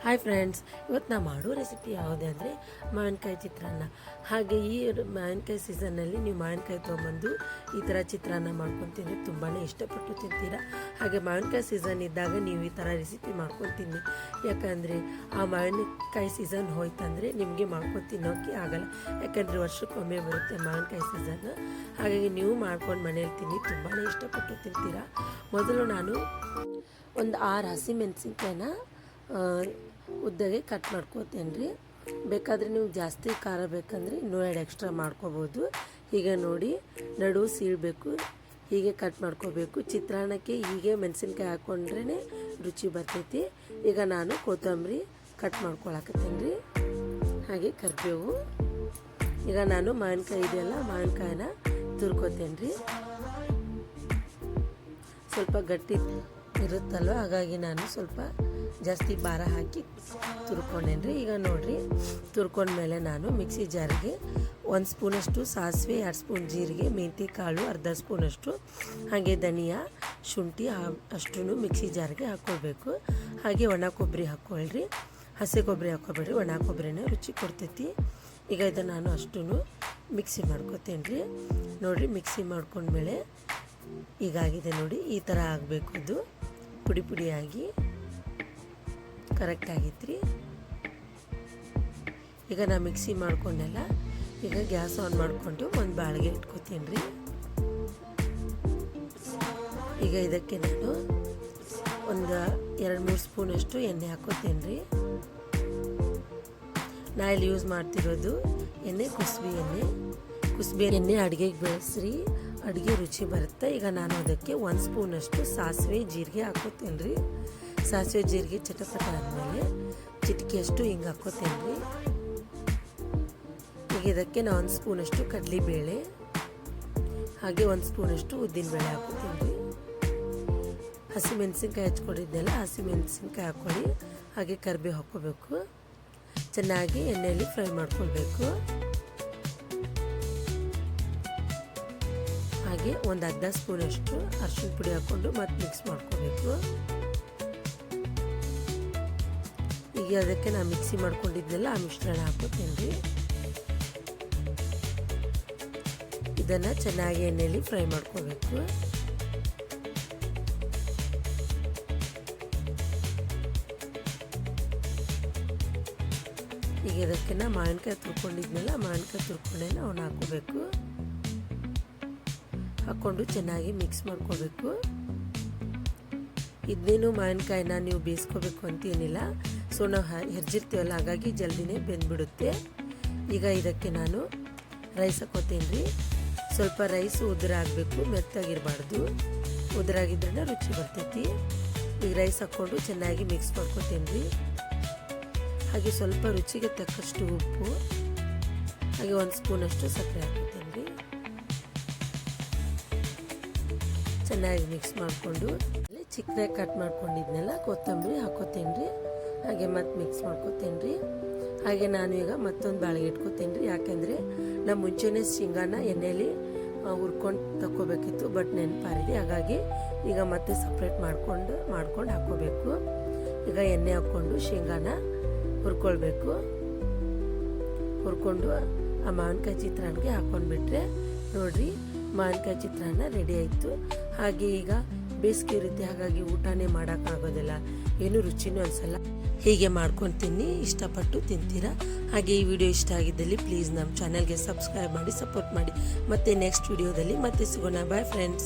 Hi friends, ಇವತ್ತು ನಾ ಮಾಡೋ ರೆಸಿಪಿ ಯಾವುದೇ ಅಂದರೆ ಮಾವಿನಕಾಯಿ ಚಿತ್ರಾನ್ನ. ಹಾಗೆ ಈ ಮಾವಿನಕಾಯಿ ಸೀಸನ್ನಲ್ಲಿ ನೀವು ಮಾವಿನಕಾಯಿ ತೊಗೊಂಬಂದು ಈ ಥರ ಚಿತ್ರಾನ್ನ ಮಾಡ್ಕೊಂಡು ತಿಂದರೆ ತುಂಬಾ ಇಷ್ಟಪಟ್ಟು ತಿಂತೀರಾ. ಹಾಗೆ ಮಾವಿನಕಾಯಿ ಸೀಸನ್ ಇದ್ದಾಗ ನೀವು ಈ ಥರ ರೆಸಿಪಿ ಮಾಡ್ಕೊಂಡು ತಿನ್ನಿ. ಯಾಕಂದರೆ ಆ ಮಾವಿನಕಾಯಿ ಸೀಸನ್ ಹೋಯ್ತಂದರೆ ನಿಮಗೆ ಮಾಡ್ಕೊಂಡು ತಿನ್ನೋಕ್ಕೆ ಆಗಲ್ಲ. ಯಾಕಂದರೆ ವರ್ಷಕ್ಕೊಮ್ಮೆ ಬರುತ್ತೆ ಮಾವಿನಕಾಯಿ ಸೀಸನ್. ಹಾಗಾಗಿ ನೀವು ಮಾಡ್ಕೊಂಡು ಮನೇಲಿ ತಿನ್ನಿ, ತುಂಬಾ ಇಷ್ಟಪಟ್ಟು ತಿಂತೀರಾ. ಮೊದಲು ನಾನು ಒಂದು 6 ಹಸಿಮೆಣಸಿನ್ಕಾಯಿನ ಉದ್ದಗೆ ಕಟ್ ಮಾಡ್ಕೋತೇನೆ ರೀ. ಬೇಕಾದರೆ ನೀವು ಜಾಸ್ತಿ ಖಾರ ಬೇಕಂದ್ರೆ ಇನ್ನೂ 2 ಎಕ್ಸ್ಟ್ರಾ ಮಾಡ್ಕೋಬೋದು. ಹೀಗೆ ನೋಡಿ ನಡು ಸೀಳಬೇಕು, ಹೀಗೆ ಕಟ್ ಮಾಡ್ಕೋಬೇಕು. ಚಿತ್ರಾನ್ನಕ್ಕೆ ಹೀಗೆ ಮೆಣಸಿನ್ಕಾಯಿ ಹಾಕ್ಕೊಂಡ್ರೇ ರುಚಿ ಬರ್ತೈತಿ. ಈಗ ನಾನು ಕೊತ್ತಂಬರಿ ಕಟ್ ಮಾಡ್ಕೊಳಕತ್ತೇನೆ ರೀ, ಹಾಗೆ ಕರಿಬೇವು. ಈಗ ನಾನು ಮಾವಿನಕಾಯಿ ಇದೆಯಲ್ಲ, ಮಾವಿನಕಾಯಿನ ತುರ್ಕೋತೇನೆ ರೀ. ಸ್ವಲ್ಪ ಗಟ್ಟಿ ಇರುತ್ತಲ್ವ, ಹಾಗಾಗಿ ನಾನು ಸ್ವಲ್ಪ ಜಾಸ್ತಿ ಭಾರ ಹಾಕಿ ತುರ್ಕೊಂಡೇನಿ ರೀ. ಈಗ ನೋಡಿರಿ, ತುರ್ಕೊಂಡ್ಮೇಲೆ ನಾನು ಮಿಕ್ಸಿ ಜಾರಿಗೆ 1 ಸ್ಪೂನಷ್ಟು ಸಾಸಿವೆ, 2 ಸ್ಪೂನ್ ಜೀರಿಗೆ, ಮೆಂತ್ಯ ಕಾಳು ಅರ್ಧ ಸ್ಪೂನಷ್ಟು, ಹಾಗೆ ಧನಿಯಾ, ಶುಂಠಿ ಅಷ್ಟು ಮಿಕ್ಸಿ ಜಾರಿಗೆ ಹಾಕ್ಕೊಳ್ಬೇಕು. ಹಾಗೆ ಒಣ ಕೊಬ್ಬರಿ ಹಾಕ್ಕೊಳ್ರಿ, ಹಸಿ ಕೊಬ್ಬರಿ ಹಾಕ್ಕೊಬೇಡ್ರಿ, ಒಣ ಕೊಬ್ಬರಿನೇ ರುಚಿ ಕೊಡ್ತೈತಿ. ಈಗ ಇದನ್ನು ನಾನು ಅಷ್ಟು ಮಿಕ್ಸಿ ಮಾಡ್ಕೊತೇನೆ ರೀ. ನೋಡಿರಿ, ಮಿಕ್ಸಿ ಮಾಡ್ಕೊಂಡ್ಮೇಲೆ ಈಗಾಗಿದೆ ನೋಡಿ, ಈ ಥರ ಆಗಬೇಕು. ಅದು ಪುಡಿ ಪುಡಿಯಾಗಿ ಕರೆಕ್ಟ್ ಆಗೈತೆ ರೀ. ಈಗ ನಾ ಮಿಕ್ಸಿ ಮಾಡ್ಕೊಂಡೆಲ್ಲ, ಈಗ ಗ್ಯಾಸ್ ಆನ್ ಮಾಡಿಕೊಂಡು ಒಂದು ಬಾಳಿಗೆ ಇಟ್ಕೋತೀನಿ ರೀ. ಈಗ ಇದಕ್ಕೆ ನಾನು ಒಂದು 2-3 ಸ್ಪೂನಷ್ಟು ಎಣ್ಣೆ ಹಾಕೋತೇನೆ ರೀ. ನಾ ಇಲ್ಲಿ ಯೂಸ್ ಮಾಡ್ತಿರೋದು ಎಣ್ಣೆ ಕುಸುಬಿ ಎಣ್ಣೆ ಅಡುಗೆಗೆ ಬೆಳೆಸ್ರಿ, ಅಡುಗೆ ರುಚಿ ಬರುತ್ತೆ. ಈಗ ನಾನು ಅದಕ್ಕೆ 1 ಸ್ಪೂನಷ್ಟು ಸಾಸಿವೆ ಜೀರಿಗೆ ಹಾಕೋತೇನೆ ರೀ. ಸಾಸಿವೆ ಜೀರಿಗೆ ಚಟಪಟ ಆದಮೇಲೆ ಚಿಟಿಕೆಯಷ್ಟು ಹಿಂಗೆ ಹಾಕ್ಕೋತೇನೆ ರೀ. ಈಗ ಇದಕ್ಕೆ ನಾನು 1 ಸ್ಪೂನಷ್ಟು ಕಡಲೆಬೇಳೆ, ಹಾಗೆ 1 ಸ್ಪೂನಷ್ಟು ಉದ್ದಿನಬೇಳೆ ಹಾಕ್ಕೋತೀನಿ ರೀ. ಹಸಿಮೆಣಸಿನ್ಕಾಯಿ ಹಚ್ಕೊಂಡಿದ್ದೆಲ್ಲ ಹಸಿಮೆಣಸಿನ್ಕಾಯಿ ಹಾಕ್ಕೊಳ್ಳಿ, ಹಾಗೆ ಕರಿಬೇವು ಹಾಕ್ಕೋಬೇಕು. ಚೆನ್ನಾಗಿ ಎಣ್ಣೆಯಲ್ಲಿ ಫ್ರೈ ಮಾಡ್ಕೊಳ್ಬೇಕು. ಹಾಗೆ ಒಂದು ಅರ್ಧ ಸ್ಪೂನಷ್ಟು ಅರಿಶಿನ ಪುಡಿ ಹಾಕ್ಕೊಂಡು ಮತ್ತೆ ಮಿಕ್ಸ್ ಮಾಡ್ಕೋಬೇಕು. ಈಗ ಅದಕ್ಕೆ ನಾನು ಮಿಕ್ಸಿ ಮಾಡ್ಕೊಂಡಿದ್ನೆಲ್ಲ ಆ ಮಿಶ್ರಣ ಹಾಕೋತೀನಿ ರೀ. ಇದನ್ನು ಚೆನ್ನಾಗಿ ಎಣ್ಣೆಯಲ್ಲಿ ಫ್ರೈ ಮಾಡ್ಕೋಬೇಕು. ಈಗ ಇದಕ್ಕೆ ನಾ ಮಾವಿನಕಾಯಿ ತುರ್ಕೊಂಡಿದ್ನೆಲ್ಲ ಮಾವಿನಕಾಯಿ ತುರ್ಕೊಂಡೇನ ಅವನ್ನ ಹಾಕೋಬೇಕು. ಹಾಕ್ಕೊಂಡು ಚೆನ್ನಾಗಿ ಮಿಕ್ಸ್ ಮಾಡ್ಕೋಬೇಕು. ಇದನ್ನೇನು ಮಾವಿನಕಾಯಿನ ನೀವು ಬೇಯಿಸ್ಕೋಬೇಕು ಅಂತೇನಿಲ್ಲ, ಸೊ ನಾವು ಹೆರ್ಜಿರ್ತೀವಲ್ಲ, ಹಾಗಾಗಿ ಜಲ್ದಿನೇ ಬೆಂದ್ಬಿಡುತ್ತೆ. ಈಗ ಇದಕ್ಕೆ ನಾನು ರೈಸ್ ಹಾಕೋತೇನೆ ರೀ. ಸ್ವಲ್ಪ ರೈಸ್ ಉದುರಾಗಬೇಕು, ಮೆತ್ತಾಗಿರಬಾರ್ದು. ಉದುರಾಗಿದ್ರೇ ರುಚಿ ಬರ್ತೈತಿ. ಈಗ ರೈಸ್ ಹಾಕ್ಕೊಂಡು ಚೆನ್ನಾಗಿ ಮಿಕ್ಸ್ ಮಾಡ್ಕೋತೇನೆ ರೀ. ಹಾಗೆ ಸ್ವಲ್ಪ ರುಚಿಗೆ ತಕ್ಕಷ್ಟು ಉಪ್ಪು, ಹಾಗೆ 1 ಸ್ಪೂನಷ್ಟು ಸಕ್ಕರೆ ಹಾಕೋತೇನೆ ರೀ. ಚೆನ್ನಾಗಿ ಮಿಕ್ಸ್ ಮಾಡಿಕೊಂಡು ಚಿಕ್ಕದಾಗಿ ಕಟ್ ಮಾಡ್ಕೊಂಡಿದ್ನೆಲ್ಲ ಕೊತ್ತಂಬರಿ ಹಾಕೋತೇನೆ ರೀ. ಹಾಗೆ ಮತ್ತೆ ಮಿಕ್ಸ್ ಮಾಡ್ಕೋತೇನೆ ರೀ. ಹಾಗೆ ನಾನು ಈಗ ಮತ್ತೊಂದು ಬಾಳಿಗೆ ಇಟ್ಕೋತೇನೆ ರೀ. ಯಾಕೆಂದರೆ ನಾನು ಮುಂಚೆನೇ ಶೇಂಗಾನ ಎಣ್ಣೆಯಲ್ಲಿ ಹುರ್ಕೊಂಡು ತಗೋಬೇಕಿತ್ತು, ಬಟ್ ನೆನಪಾರಿದೆ. ಹಾಗಾಗಿ ಈಗ ಮತ್ತೆ ಸಪ್ರೇಟ್ ಮಾಡ್ಕೊಂಡು ಹಾಕ್ಕೋಬೇಕು. ಈಗ ಎಣ್ಣೆ ಹಾಕ್ಕೊಂಡು ಶೇಂಗಾನ ಹುರ್ಕೊಳ್ಬೇಕು. ಹುರ್ಕೊಂಡು ಆ ಮಾವಿನಕಾಯಿ ಚಿತ್ರಾನ್ನಕ್ಕೆ ಹಾಕ್ಕೊಂಡ್ಬಿಟ್ರೆ ನೋಡಿರಿ, ಮಾವಿನಕಾಯಿ ಚಿತ್ರಾನ್ನ ರೆಡಿ ಆಯಿತು. ಹಾಗೆ ಈಗ ಬೇಸಿಗೆ ಇರುತ್ತೆ, ಹಾಗಾಗಿ ಊಟನೇ ಮಾಡೋಕ್ಕಾಗೋದಿಲ್ಲ, ಏನು ರುಚಿನೂ ಅನಿಸಲ್ಲ. ಹೀಗೆ ಮಾಡ್ಕೊಂಡು ತಿನ್ನಿ, ಇಷ್ಟಪಟ್ಟು ತಿಂತೀರಾ. ಹಾಗೆ ಈ ವಿಡಿಯೋ ಇಷ್ಟ ಆಗಿದ್ದಲ್ಲಿ ಪ್ಲೀಸ್ ನಮ್ಮ ಚಾನಲ್ಗೆ ಸಬ್ಸ್ಕ್ರೈಬ್ ಮಾಡಿ ಸಪೋರ್ಟ್ ಮಾಡಿ. ಮತ್ತೆ ನೆಕ್ಸ್ಟ್ ವಿಡಿಯೋದಲ್ಲಿ ಮತ್ತೆ ಸಿಗೋಣ. Bye friends.